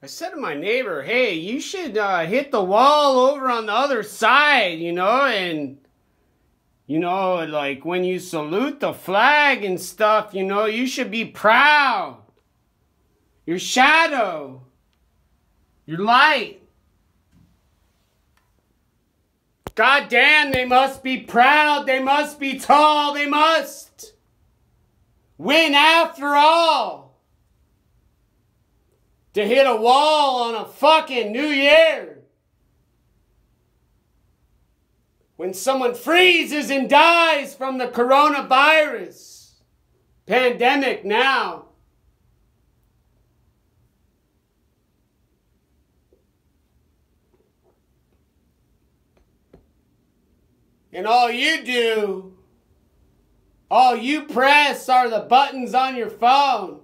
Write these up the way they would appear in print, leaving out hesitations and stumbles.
I said to my neighbor, hey, you should hit the wall over on the other side, and, like when you salute the flag and stuff, you should be proud. Your shadow, your light. God damn, they must be proud, they must be tall, they must win after all. To hit a wall on a fucking New Year. When someone freezes and dies from the coronavirus pandemic now. And all you press are the buttons on your phone.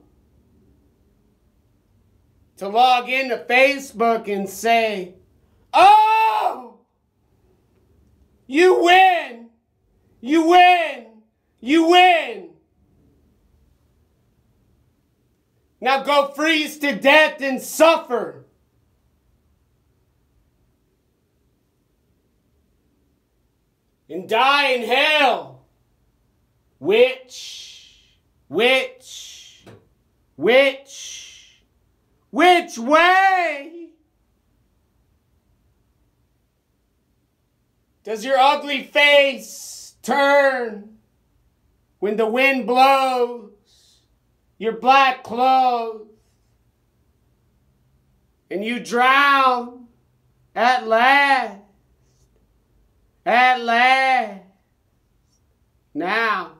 To log into Facebook and say, oh, you win, you win, you win. Now go freeze to death and suffer. And die in hell. Which way does your ugly face turn when the wind blows your black clothes and you drown at last, now.